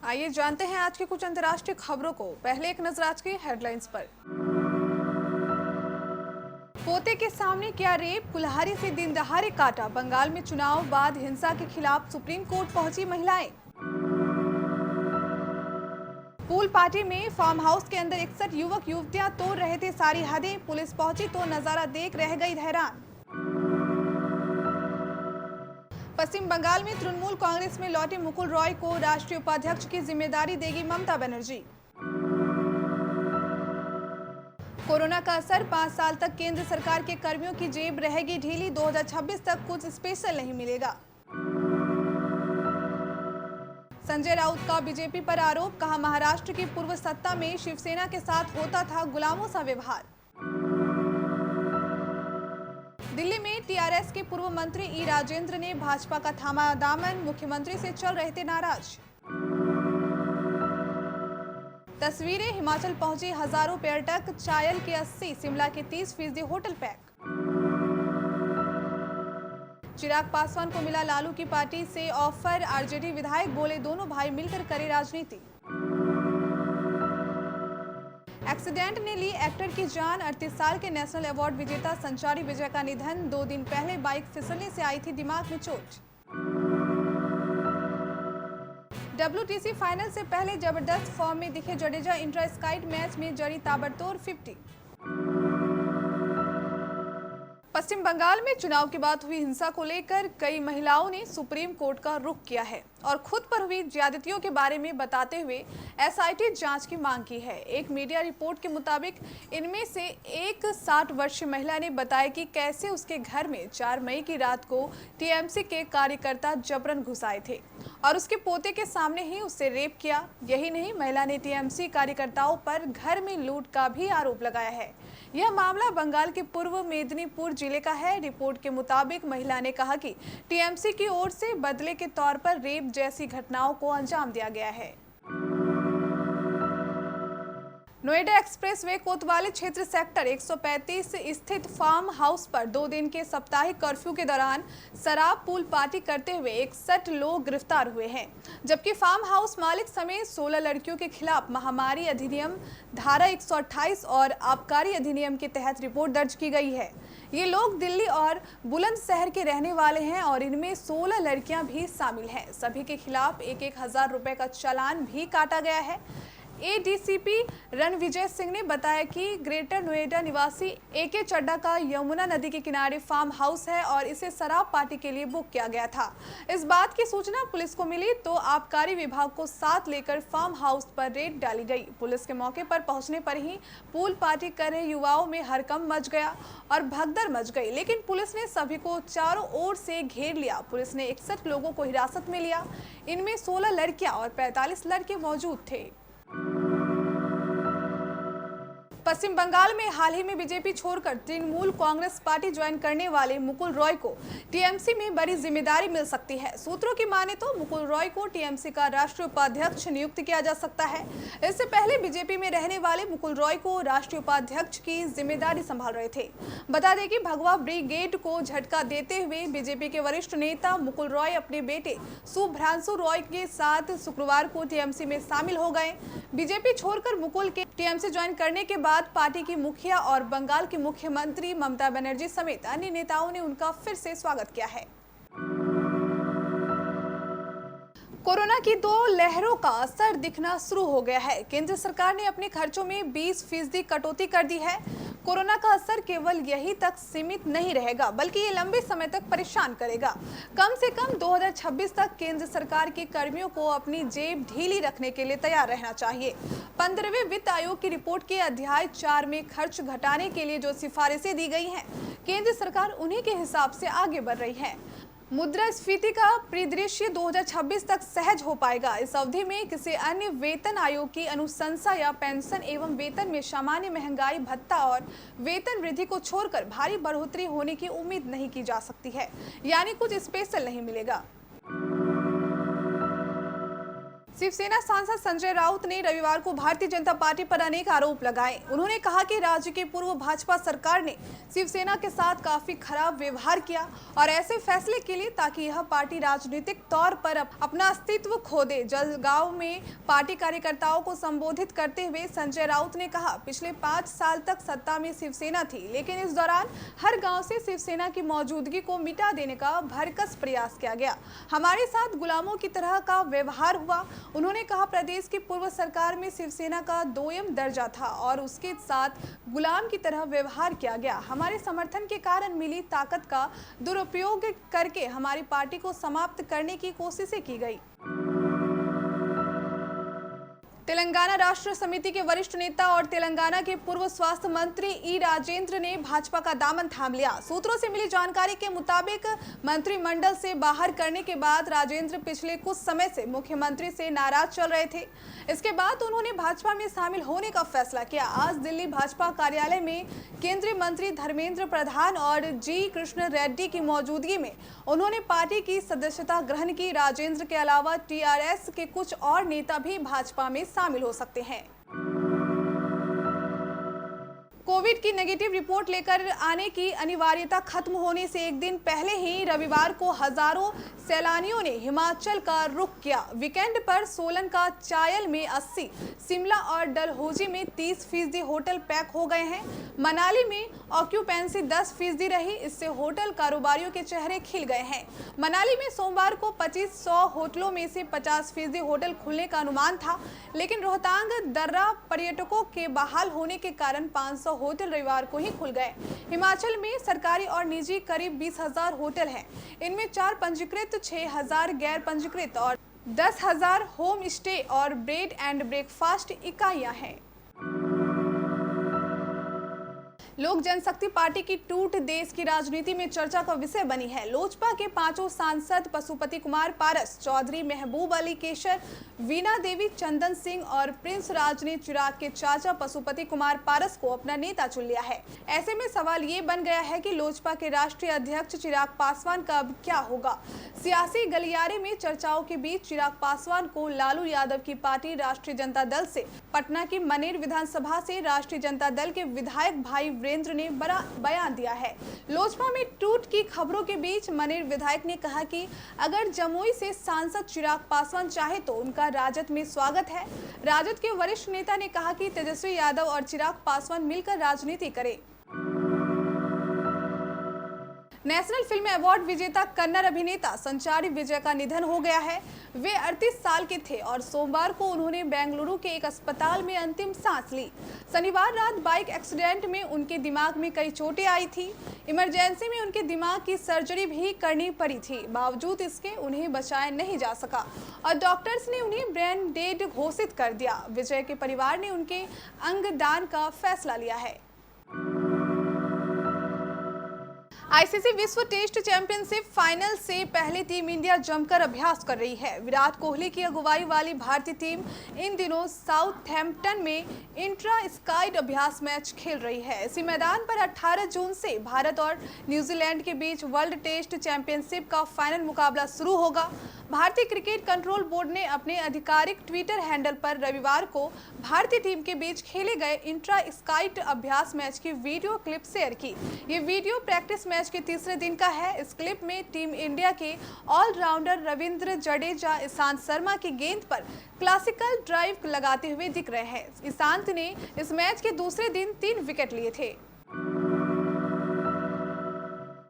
आइए जानते हैं आज की कुछ अंतर्राष्ट्रीय खबरों को। पहले एक नजर आज की हेडलाइंस पर। पोते के सामने किया रेप, कुल्हाड़ी से दिन दहाड़े काटा। बंगाल में चुनाव बाद हिंसा के खिलाफ सुप्रीम कोर्ट पहुंची महिलाएं। पूल पार्टी में फार्म हाउस के अंदर 61 युवक युवतियां तोड़ रहे थे सारी हदें। पुलिस पहुंची तो नजारा देख रह गई हैरान। पश्चिम बंगाल में तृणमूल कांग्रेस में लौटे मुकुल रॉय को राष्ट्रीय उपाध्यक्ष की जिम्मेदारी देगी ममता बनर्जी। कोरोना का असर, 5 साल तक केंद्र सरकार के कर्मियों की जेब रहेगी ढीली। 2026 तक कुछ स्पेशल नहीं मिलेगा। संजय राउत का बीजेपी पर आरोप, कहा महाराष्ट्र की पूर्व सत्ता में शिवसेना के साथ होता था गुलामों सा व्यवहार। दिल्ली में टीआरएस के पूर्व मंत्री ई राजेंद्र ने भाजपा का थामा दामन, मुख्यमंत्री से चल रहे थे नाराज। तस्वीरें, हिमाचल पहुंचे हजारों पर्यटक, चायल के 80, शिमला के 30% होटल पैक। चिराग पासवान को मिला लालू की पार्टी से ऑफर, आरजेडी विधायक बोले दोनों भाई मिलकर करे राजनीति। एक्सीडेंट ने ली एक्टर की जान, 38 साल के नेशनल अवार्ड विजेता संचारी विजय का निधन। 2 दिन पहले बाइक फिसलने से आई थी दिमाग में चोट। WTC फाइनल से पहले जबरदस्त फॉर्म में दिखे जडेजा, इंट्रा स्काइड मैच में जड़ी ताबड़तोड़ 50। पश्चिम बंगाल में चुनाव के बाद हुई हिंसा को लेकर कई महिलाओं ने सुप्रीम कोर्ट का रुख किया है और खुद पर हुई ज्यादतियों के बारे में बताते हुए एसआईटी जांच की मांग की है। एक मीडिया रिपोर्ट के मुताबिक इनमें से एक 60 वर्षीय महिला ने बताया कि कैसे उसके घर में 4 मई की रात को टीएमसी के कार्यकर्ता जबरन घुस आए थे और उसके पोते के सामने ही उससे रेप किया। यही नहीं, महिला ने टीएमसी कार्यकर्ताओं पर घर में लूट का भी आरोप लगाया है। यह मामला बंगाल के पूर्व मेदिनीपुर जिले का है। रिपोर्ट के मुताबिक महिला ने कहा कि टीएमसी की ओर से बदले के तौर पर रेप जैसी घटनाओं को अंजाम दिया गया है। नोएडा एक्सप्रेसवे कोतवाली क्षेत्र सेक्टर 135 स्थित फार्म हाउस पर 2 दिन के साप्ताहिक कर्फ्यू के दौरान शराब पूल पार्टी करते हुए 61 लोग गिरफ्तार हुए हैं, जबकि फार्म हाउस मालिक समेत 16 लड़कियों के खिलाफ महामारी अधिनियम धारा 128 और आबकारी अधिनियम के तहत रिपोर्ट दर्ज की गई है। ये लोग दिल्ली और बुलंदशहर के रहने वाले हैं और इनमें 16 लड़कियां भी शामिल हैं। सभी के खिलाफ 1-1 हजार रुपए का चालान भी काटा गया है। एडीसीपी रणविजय सिंह ने बताया कि ग्रेटर नोएडा निवासी एके चड्डा का यमुना नदी के किनारे फार्म हाउस है और इसे शराब पार्टी के लिए बुक किया गया था। इस बात की सूचना पुलिस को मिली तो आबकारी विभाग को साथ लेकर फार्म हाउस पर रेड डाली गई। पुलिस के मौके पर पहुंचने पर ही पूल पार्टी कर रहे युवाओं में हड़कंप मच गया और भगदड़ मच गई, लेकिन पुलिस ने सभी को चारों ओर से घेर लिया। पुलिस ने 61 लोगों को हिरासत में लिया। इनमें 16 लड़कियां और 45 लड़के मौजूद थे। पश्चिम बंगाल में हाल ही में बीजेपी छोड़कर तृणमूल कांग्रेस पार्टी ज्वाइन करने वाले मुकुल रॉय को टीएमसी में बड़ी जिम्मेदारी मिल सकती है। सूत्रों की माने तो मुकुल रॉय को टीएमसी का राष्ट्रीय उपाध्यक्ष नियुक्त किया जा सकता है। इससे पहले बीजेपी में रहने वाले मुकुल रॉय को राष्ट्रीय उपाध्यक्ष की जिम्मेदारी संभाल रहे थे। बता दें कि भगवा ब्रिगेड को झटका देते हुए बीजेपी के वरिष्ठ नेता मुकुल रॉय अपने बेटे शुभ्रांशु रॉय के साथ शुक्रवार को टीएमसी में शामिल हो गए। बीजेपी छोड़कर मुकुल के टीएमसी ज्वाइन करने के बाद पार्टी की मुखिया और बंगाल की मुख्यमंत्री ममता बनर्जी समेत अन्य नेताओं ने उनका फिर से स्वागत किया है। कोरोना की 2 लहरों का असर दिखना शुरू हो गया है। केंद्र सरकार ने अपने खर्चों में 20% कटौती कर दी है। कोरोना का असर केवल यही तक सीमित नहीं रहेगा, बल्कि ये लंबे समय तक परेशान करेगा। कम से कम 2026 तक केंद्र सरकार के कर्मियों को अपनी जेब ढीली रखने के लिए तैयार रहना चाहिए। 15वें वित्त आयोग की रिपोर्ट के अध्याय 4 में खर्च घटाने के लिए जो सिफारिशें दी गई हैं, केंद्र सरकार उन्हीं के हिसाब से आगे बढ़ रही है। मुद्रास्फीति का परिदृश्य 2026 तक सहज हो पाएगा। इस अवधि में किसी अन्य वेतन आयोग की अनुशंसा या पेंशन एवं वेतन में सामान्य महंगाई भत्ता और वेतन वृद्धि को छोड़कर भारी बढ़ोतरी होने की उम्मीद नहीं की जा सकती है, यानी कुछ स्पेशल नहीं मिलेगा। शिवसेना सांसद संजय राउत ने रविवार को भारतीय जनता पार्टी पर अनेक आरोप लगाए। उन्होंने कहा कि राज्य की पूर्व भाजपा सरकार ने शिवसेना के साथ काफी खराब व्यवहार किया और ऐसे फैसले के लिए ताकि यह पार्टी राजनीतिक तौर पर अपना अस्तित्व खो दे। जलगांव में पार्टी कार्यकर्ताओं को संबोधित करते हुए संजय राउत ने कहा, पिछले 5 साल तक सत्ता में शिवसेना थी, लेकिन इस दौरान हर गाँव से शिवसेना की मौजूदगी को मिटा देने का भरकस प्रयास किया गया। हमारे साथ गुलामों की तरह का व्यवहार हुआ। उन्होंने कहा, प्रदेश की पूर्व सरकार में शिवसेना का दोयम दर्जा था और उसके साथ गुलाम की तरह व्यवहार किया गया। हमारे समर्थन के कारण मिली ताकत का दुरुपयोग करके हमारी पार्टी को समाप्त करने की कोशिशें की गई। तेलंगाना राष्ट्र समिति के वरिष्ठ नेता और तेलंगाना के पूर्व स्वास्थ्य मंत्री ई राजेंद्र ने भाजपा का दामन थाम लिया। सूत्रों से मिली जानकारी के मुताबिक मंत्रिमंडल से बाहर करने के बाद राजेंद्र पिछले कुछ समय से मुख्यमंत्री से नाराज चल रहे थे। इसके बाद उन्होंने भाजपा में शामिल होने का फैसला किया। आज दिल्ली भाजपा कार्यालय में केंद्रीय मंत्री धर्मेंद्र प्रधान और जी कृष्ण रेड्डी की मौजूदगी में उन्होंने पार्टी की सदस्यता ग्रहण की। राजेंद्र के अलावा टीआरएस के कुछ और नेता भी भाजपा में शामिल हो सकते हैं। कोविड की नेगेटिव रिपोर्ट लेकर आने की अनिवार्यता खत्म होने से एक दिन पहले ही रविवार को हजारों सैलानियों ने हिमाचल का रुख किया। वीकेंड पर सोलन का चायल में 80, शिमला और डलहौजी में 30% होटल पैक हो गए हैं। मनाली में ऑक्यूपेंसी 10% रही, इससे होटल कारोबारियों के चेहरे खिल गए हैं। मनाली में सोमवार को 2500 होटलों में से 50% होटल खुलने का अनुमान था, लेकिन रोहतांग दर्रा पर्यटकों के बहाल होने के कारण 500 होटल रविवार को ही खुल गए। हिमाचल में सरकारी और निजी करीब 20,000 होटल हैं। इनमें 4 पंजीकृत, 6,000 गैर पंजीकृत और 10,000 होम स्टे और ब्रेड एंड ब्रेकफास्ट इकाइयां हैं। लोक जनशक्ति पार्टी की टूट देश की राजनीति में चर्चा का विषय बनी है। लोजपा के 5 सांसद पशुपति कुमार पारस, चौधरी महबूब अली केशर, वीणा देवी, चंदन सिंह और प्रिंस राज ने चिराग के चाचा पशुपति कुमार पारस को अपना नेता चुन लिया है। ऐसे में सवाल ये बन गया है कि लोजपा के राष्ट्रीय अध्यक्ष चिराग पासवान का अब क्या होगा। सियासी गलियारे में चर्चाओं के बीच चिराग पासवान को लालू यादव की पार्टी राष्ट्रीय जनता दल से, पटना की मनेर विधानसभा से राष्ट्रीय जनता दल के विधायक भाई वीरेंद्र ने बड़ा बयान दिया है। लोजपा में टूट की खबरों के बीच मनेर विधायक ने कहा कि अगर जमुई से सांसद चिराग पासवान चाहे तो उनका राजद में स्वागत है। राजद के वरिष्ठ नेता ने कहा कि तेजस्वी यादव और चिराग पासवान मिलकर राजनीति करें। नेशनल फिल्म अवार्ड विजेता कन्नड़ अभिनेता संचारी विजय का निधन हो गया है। वे 38 साल के थे और सोमवार को उन्होंने बेंगलुरु के एक अस्पताल में अंतिम सांस ली। शनिवार रात बाइक एक्सीडेंट में उनके दिमाग में कई चोटें आई थी। इमरजेंसी में उनके दिमाग की सर्जरी भी करनी पड़ी थी। बावजूद इसके उन्हें बचाया नहीं जा सका और डॉक्टर्स ने उन्हें ब्रेन डेड घोषित कर दिया। विजय के परिवार ने उनके अंगदान का फैसला लिया है। आईसीसी विश्व टेस्ट चैंपियनशिप फाइनल से पहले टीम इंडिया जमकर अभ्यास कर रही है। विराट कोहली की अगुवाई वाली भारतीय टीम इन दिनों साउथहैम्पटन में इंट्रा स्काइड अभ्यास मैच खेल रही है। इसी मैदान पर 18 जून से भारत और न्यूजीलैंड के बीच वर्ल्ड टेस्ट चैंपियनशिप का फाइनल मुकाबला शुरू होगा। भारतीय क्रिकेट कंट्रोल बोर्ड ने अपने आधिकारिक ट्विटर हैंडल पर रविवार को भारतीय टीम के बीच खेले गए इंट्रा स्काइड अभ्यास मैच की वीडियो क्लिप शेयर की। ये वीडियो प्रैक्टिस मैच के तीसरे दिन का है। इस क्लिप में टीम इंडिया के ऑलराउंडर रविंद्र जडेजा ईशांत शर्मा की गेंद पर क्लासिकल ड्राइव लगाते हुए दिख रहे हैं। ईशांत ने इस मैच के दूसरे दिन 3 विकेट लिए थे।